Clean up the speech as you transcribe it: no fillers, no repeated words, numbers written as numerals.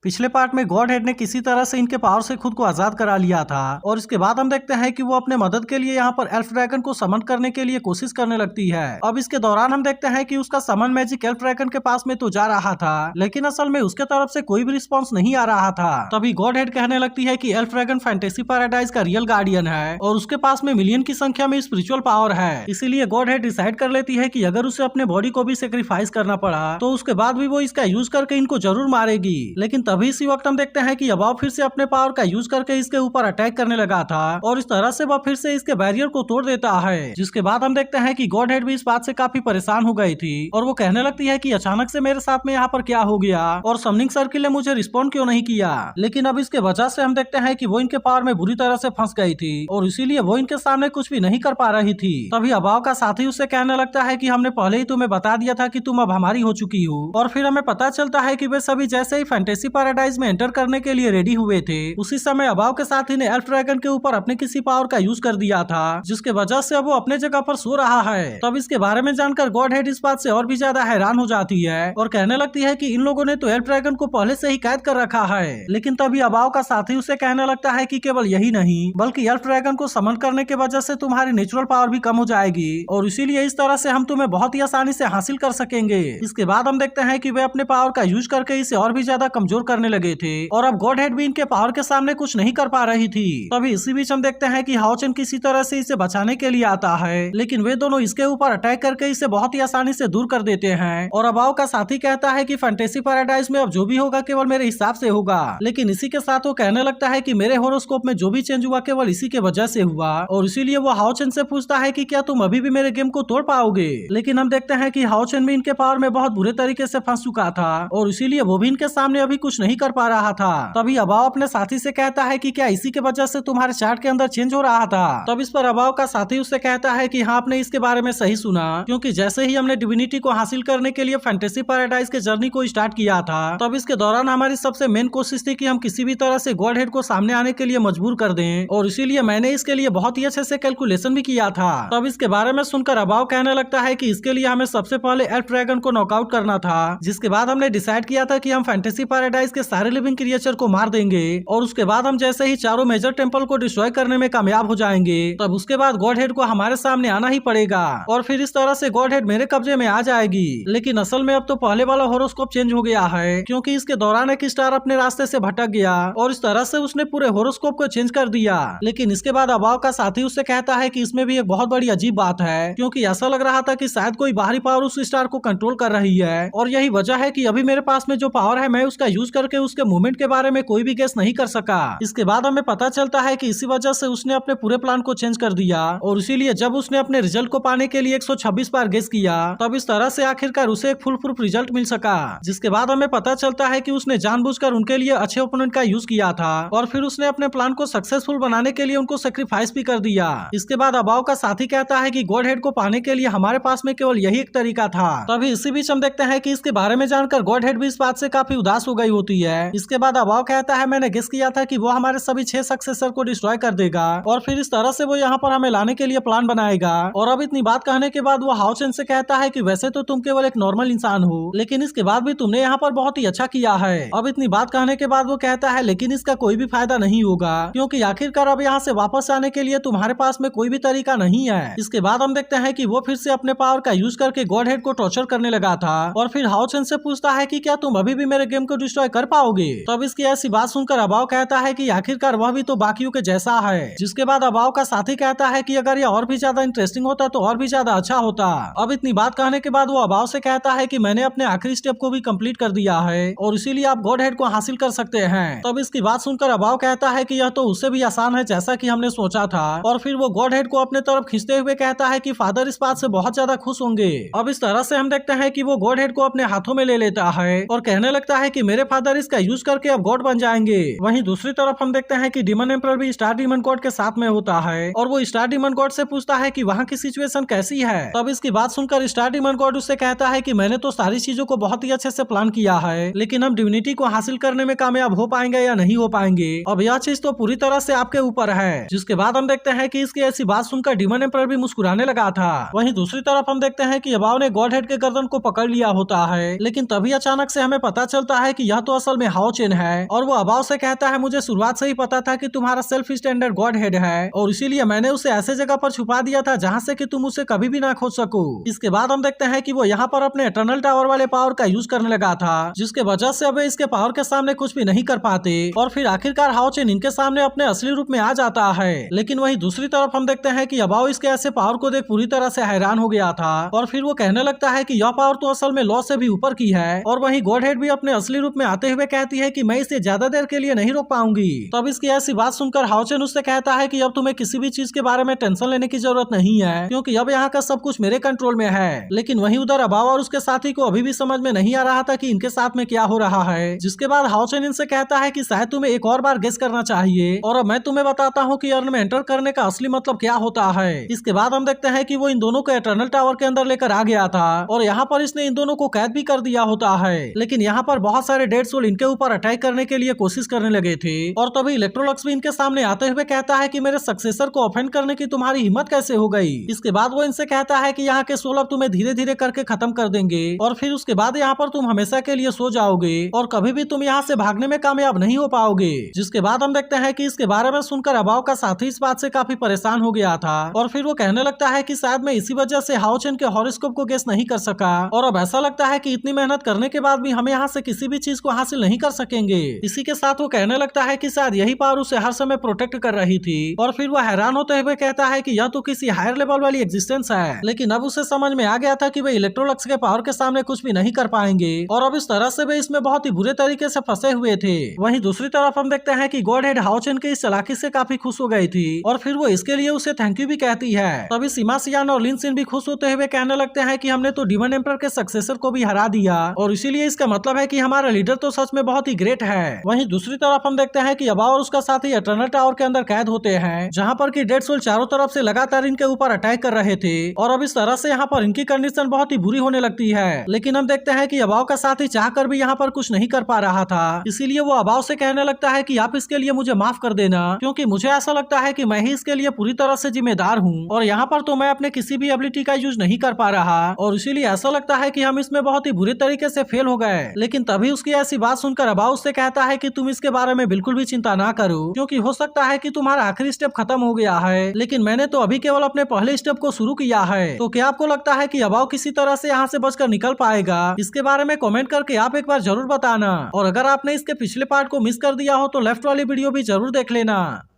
पिछले पार्ट में God head ने किसी तरह से इनके पावर से खुद को आजाद करा लिया था और इसके बाद हम देखते हैं कि वो अपने मदद के लिए यहाँ पर एल्फ ड्रैगन को समन करने के लिए कोशिश करने लगती है। अब इसके दौरान हम देखते हैं कि उसका समन मैजिक एल्फ ड्रैगन के पास में तो जा रहा था, लेकिन असल में उसके तरफ से कोई भी रिस्पॉन्स नहीं आ रहा था। तभी गॉड हेड कहने लगती है कि एल्फ ड्रैगन फैंटेसी पैराडाइज का रियल गार्डियन है और उसके पास में मिलियन की संख्या में स्पिरिचुअल पावर है। इसीलिए गॉड हेड डिसाइड कर लेती है कि अगर उसे अपने बॉडी को भी सेक्रीफाइस करना पड़ा तो उसके बाद भी वो इसका यूज करके इनको जरूर मारेगी। लेकिन तभी इसी वक्त हम देखते हैं कि अबाव फिर से अपने पावर का यूज करके इसके ऊपर अटैक करने लगा था और इस तरह से वह फिर से इसके बैरियर को तोड़ देता है। जिसके बाद हम देखते हैं कि गॉड हेड भी इस बात से काफी परेशान हो गई थी और वो कहने लगती है कि अचानक से मेरे साथ में यहाँ पर क्या हो गया और समनिंग सर्किल ने मुझे रिस्पॉन्ड क्यों नहीं किया। लेकिन अब इसके वजह से हम देखते हैं कि वो इनके पावर में बुरी तरह से फंस गई थी और इसीलिए वो इनके सामने कुछ भी नहीं कर पा रही थी। तभी अबाव का साथी उससे कहने लगता है कि हमने पहले ही तुम्हें बता दिया था कि तुम अब हमारी हो चुकी हो। और फिर हमें पता चलता है कि वे सभी जैसे ही फैंटेसी पैराडाइज में एंटर करने के लिए रेडी हुए थे, उसी समय अबाव के साथी ने एल्फ ड्रैगन के ऊपर अपने किसी पावर का यूज कर दिया था, जिसके वजह से अब वो अपने जगह पर सो रहा है। तब इसके बारे में जानकर गॉड हेड इस बात से और भी ज्यादा हैरान हो जाती है और कहने लगती है कि इन लोगों ने तो एल्फ ड्रैगन को पहले से ही कैद कर रखा है। लेकिन तभी अबाव का साथी उसे कहने लगता है कि केवल यही नहीं बल्कि एल्फ ड्रैगन को समन करने की वजह से तुम्हारी नेचुरल पावर भी कम हो जाएगी और इसीलिए इस तरह से हम तुम्हें बहुत ही आसानी से हासिल कर सकेंगे। इसके बाद हम देखते हैं कि वे अपने पावर का यूज करके इसे और भी ज्यादा कमजोर करने लगे थे और अब गॉड हेड भी इनके पावर के सामने कुछ नहीं कर पा रही थी। तभी इसी बीच हम देखते हैं कि हाओचन किसी तरह से इसे बचाने के लिए आता है, लेकिन वे दोनों इसके ऊपर अटैक करके इसे बहुत ही आसानी से दूर कर देते हैं। और अबाव का साथी कहता है कि फैंटेसी पैराडाइज में अब जो भी होगा केवल मेरे हिसाब से होगा, लेकिन इसी के साथ वो कहने लगता है कि मेरे होरोस्कोप में जो भी चेंज हुआ केवल इसी के वजह से हुआ और इसीलिए वो हाओचन से पूछता है कि क्या तुम अभी भी मेरे गेम को तोड़ पाओगे। लेकिन हम देखते हैं कि हाओचन भी इनके पावर में बहुत बुरे तरीके से फंस चुका था और इसीलिए वो भी इनके सामने अभी कुछ नहीं कर पा रहा था। तभी अबाव अपने साथी से कहता है कि क्या इसी के वजह से तुम्हारे चार्ट के अंदर चेंज हो रहा था। तब इस पर अबाव का साथी उससे कहता है कि हाँ, आपने इसके बारे में सही सुना, क्योंकि जैसे ही हमने डिविनिटी को हासिल करने के लिए फैंटेसी पैराडाइज के जर्नी को स्टार्ट किया था तब इसके दौरान हमारी सबसे मेन कोशिश थी कि हम किसी भी तरह से गॉड हेड को सामने आने के लिए मजबूर कर दें और इसीलिए मैंने इसके लिए बहुत ही अच्छे से कैलकुलेशन भी किया था। तब इसके बारे में सुनकर अबाव कहने लगता है कि इसके लिए हमें सबसे पहले एल्फ ड्रैगन को नॉकआउट करना था, जिसके बाद हमने डिसाइड किया था कि हम फैंटेसी पैराडाइज के सारे लिविंग क्रिएचर को मार देंगे और उसके बाद हम जैसे ही चारों मेजर टेम्पल को डिस्ट्रॉय करने में कामयाब हो जाएंगे तब उसके बाद गॉड हेड को हमारे सामने आना ही पड़ेगा और फिर इस तरह से गॉड हेड मेरे कब्जे में आ जाएगी। लेकिन असल में अब तो पहले वाला होरोस्कोप चेंज हो गया है, क्योंकि इसके दौरान एक स्टार अपने रास्ते से भटक गया और इस तरह से उसने पूरे होरोस्कोप को चेंज कर दिया। लेकिन इसके बाद अबाव का साथी उससे कहता है कि इसमें भी एक बहुत बड़ी अजीब बात है, क्योंकि ऐसा लग रहा था कि शायद कोई बाहरी पावर उस स्टार को कंट्रोल कर रही है और यही वजह है कि अभी मेरे पास में जो पावर है मैं उसका यूज करके उसके मूवमेंट के बारे में कोई भी गेस नहीं कर सका। इसके बाद हमें पता चलता है कि इसी वजह से उसने अपने पूरे प्लान को चेंज कर दिया और इसीलिए जब उसने अपने रिजल्ट को पाने के लिए 126 बार गेस किया तब इस तरह से आखिरकार उसे एक फुल प्रूफ रिजल्ट मिल सका। जिसके बाद हमें पता चलता है कि उसने जानबूझकर उनके लिए अच्छे ओपोनेंट का यूज किया था और फिर उसने अपने प्लान को सक्सेसफुल बनाने के लिए उनको सेक्रीफाइस भी कर दिया। इसके बाद अबाव का साथी कहता है कि गॉड हेड को पाने के लिए हमारे पास में केवल यही एक तरीका था। तभी इसी बीच हम देखते हैं कि इसके बारे में जानकर गॉड हेड भी इस बात से काफी उदास हो गई होती है। इसके बाद अबाव कहता है मैंने गेस किया था कि वो हमारे सभी 6 सक्सेसर को डिस्ट्रॉय कर देगा और फिर इस तरह से वो यहाँ पर हमें लाने के लिए प्लान बनाएगा। और अब इतनी बात कहने के बाद वो हाओचन से कहता है कि वैसे तो तुम केवल एक नॉर्मल इंसान हो, लेकिन इसके बाद भी तुमने यहाँ पर बहुत ही अच्छा किया है। अब इतनी बात कहने के बाद वो कहता है लेकिन इसका कोई भी फायदा नहीं होगा, क्योंकि आखिरकार अब यहाँ से वापस आने के लिए तुम्हारे पास में कोई भी तरीका नहीं है। इसके बाद हम देखते हैं कि वो फिर से अपने पावर का यूज करके गॉड हेड को टॉर्चर करने लगा था और फिर हाओचन से पूछता है कि क्या तुम अभी भी मेरे गेम को डिस्ट्रॉय कर पाओगे। तब इसकी ऐसी बात सुनकर अबाव कहता है कि आखिरकार वह भी तो बाकियों के जैसा है। जिसके बाद अबाव का साथी कहता है कि अगर ये और भी ज्यादा इंटरेस्टिंग होता तो और भी ज्यादा अच्छा होता। अब इतनी बात कहने के बाद वो अबाव से कहता है कि मैंने अपने आखिरी स्टेप को भी कंप्लीट कर दिया है और इसीलिए आप गॉड हेड को हासिल कर सकते हैं। तब इसकी बात सुनकर अबाव कहता है कि यह तो उससे भी आसान है जैसा कि हमने सोचा था और फिर वो गॉड हेड को अपने तरफ खींचते हुए कहता है कि फादर इस बात से बहुत ज्यादा खुश होंगे। अब इस तरह से हम देखते हैं कि वो गॉड हेड को अपने हाथों में ले लेता है और कहने लगता है कि मेरे फादर इसका यूज करके अब गॉड बन जाएंगे। वहीं दूसरी तरफ हम देखते हैं कि डीमन एम्परर भी स्टार डीमन गॉड के साथ में होता है और वो स्टार डीमन गॉड से पूछता है कि वहाँ की सिचुएशन कैसी है। तब इसकी बात सुनकर स्टार डीमन गॉड उससे कहता है कि मैंने तो सारी चीजों को बहुत ही अच्छे से प्लान किया है, लेकिन हम डिविनिटी को हासिल करने में कामयाब हो पाएंगे या नहीं हो पाएंगे अब यह चीज तो पूरी तरह से आपके ऊपर है। जिसके बाद हम देखते हैं कि इसकी ऐसी बात सुनकर डीमन एम्परर भी मुस्कुराने लगा था। वहीं दूसरी तरफ हम देखते हैं कि अबाव ने गॉड हेड के गर्दन को पकड़ लिया होता है, लेकिन तभी अचानक से हमें पता चलता है कि यह तो असल में हाओ चेन है और वो अबाओ से कहता है मुझे शुरुआत से ही पता था कि तुम्हारा सेल्फ स्टैंडर्ड गॉड हेड है और इसीलिए मैंने उसे ऐसे जगह पर छुपा दिया था जहाँ से कि तुम उसे कभी भी ना खोज सको। इसके बाद हम देखते हैं कि वो यहाँ पर अपने इटर्नल टावर वाले पावर का यूज करने लगा था जिसके वजह से अब इसके पावर के सामने कुछ भी नहीं कर पाते और फिर आखिरकार हाओ चेन इनके सामने अपने असली रूप में आ जाता है। लेकिन वहीं दूसरी तरफ हम देखते हैं कि अबाओ इसके ऐसे पावर को देख पूरी तरह से हैरान हो गया था और फिर वो कहने लगता है कि यह पावर तो असल में लॉ से भी ऊपर की है और वहीं गॉड हेड भी अपने असली रूप में आते हुए कहती है कि मैं इसे ज्यादा देर के लिए नहीं रोक पाऊंगी। तब इसकी ऐसी बात सुनकर हाओ चेन उससे कहता है कि अब तुम्हें किसी भी चीज के बारे में टेंशन लेने की जरूरत नहीं है क्योंकि अब यहाँ का सब कुछ मेरे कंट्रोल में है। लेकिन वहीं उधर अबाओ और उसके साथी को अभी भी समझ में नहीं आ रहा था कि इनके साथ में क्या हो रहा है। जिसके बाद हाओ चेन इनसे कहता है कि शायद तुम्हें एक और बार गेस करना चाहिए और अब मैं तुम्हें बताता हूँ कि अर्न में एंटर करने का असली मतलब क्या होता है। इसके बाद हम देखते हैं कि वो इन दोनों को इटर्नल टावर के अंदर लेकर आ गया था और यहाँ पर इसने इन दोनों को कैद भी कर दिया होता है। लेकिन यहाँ पर बहुत सारे डेड सोल इनके ऊपर अटैक करने के लिए कोशिश करने लगे थे और तभी इलेक्ट्रोलक्स भी इनके सामने आते हुए कहता है कि मेरे सक्सेसर को ऑफेंड करने की तुम्हारी हिम्मत कैसे हो गई। इसके बाद वो इनसे कहता है कि यहाँ के सोल अब तुम्हें धीरे धीरे करके खत्म कर देंगे और फिर उसके बाद यहाँ पर तुम हमेशा के लिए सो जाओगे और कभी भी तुम यहाँ से भागने में कामयाब नहीं हो पाओगे। जिसके बाद हम देखते हैं कि इसके बारे में सुनकर अबाओ का साथी इस बात से काफी परेशान हो गया था और फिर वो कहने लगता है कि शायद मैं इसी वजह से हाओ चेन के हॉरोस्कोप को गेस नहीं कर सका और अब ऐसा लगता है कि इतनी मेहनत करने के बाद भी हम यहाँ से किसी भी चीज को हासिल नहीं कर सकेंगे। इसी के साथ वो कहने लगता है कि शायद यही पावर उसे हर समय प्रोटेक्ट कर रही थी और फिर वो हैरान होते हुए कहता है कि यह तो किसी हायर लेवल वाली एग्जिस्टेंस है। लेकिन अब उसे समझ में आ गया था कि वे इलेक्ट्रोलक्स के पावर के सामने कुछ भी नहीं कर पाएंगे और अब इस तरह से वे इसमें बहुत ही बुरे तरीके से फंसे हुए थे। वहीं दूसरी तरफ हम देखते हैं कि गॉड हेड हाओ चेन की इस चालाकी से काफी खुश हो गई थी और फिर वो इसके लिए उसे थैंक यू भी कहती है। तभी सीमा सियान और लिन सिन भी खुश होते हुए कहने लगते हैं कि हमने तो डिमन एम्परर के सक्सेसर को भी हरा दिया और इसीलिए इसका मतलब है कि हमारा लीडर तो सच में बहुत ही ग्रेट है। वहीं दूसरी तरफ हम देखते हैं कि अबाओ और उसका साथी इटर्नल टावर के अंदर कैद होते हैं जहाँ पर कि डेड सोल चारों तरफ से लगातार इनके ऊपर अटैक कर रहे थे और अब इस तरह से यहाँ पर इनकी कंडीशन बहुत ही बुरी होने लगती है। लेकिन हम देखते हैं कि अबाओ का साथी चाहकर भी यहाँ पर कुछ नहीं कर पा रहा था, इसीलिए वो अबाओ से कहने लगता है कि आप इसके लिए मुझे माफ कर देना क्योंकि मुझे ऐसा लगता है कि मैं ही इसके लिए पूरी तरह से जिम्मेदार हूँ और यहाँ पर तो मैं अपने किसी भी एबिलिटी का यूज नहीं कर पा रहा और इसीलिए ऐसा लगता है कि हम इसमें बहुत ही बुरे तरीके से फेल हो गए। लेकिन तभी उसकी ऐसी बात सुनकर अबाओ उससे कहता है कि तुम इसके बारे में बिल्कुल भी चिंता ना करो क्योंकि हो सकता है कि तुम्हारा आखिरी स्टेप खत्म हो गया है, लेकिन मैंने तो अभी केवल अपने पहले स्टेप को शुरू किया है। तो क्या आपको लगता है कि अबाओ किसी तरह से यहाँ से बचकर निकल पाएगा? इसके बारे में कमेंट करके आप एक बार जरूर बताना और अगर आपने इसके पिछले पार्ट को मिस कर दिया हो तो लेफ्ट वाली वीडियो भी जरूर देख लेना।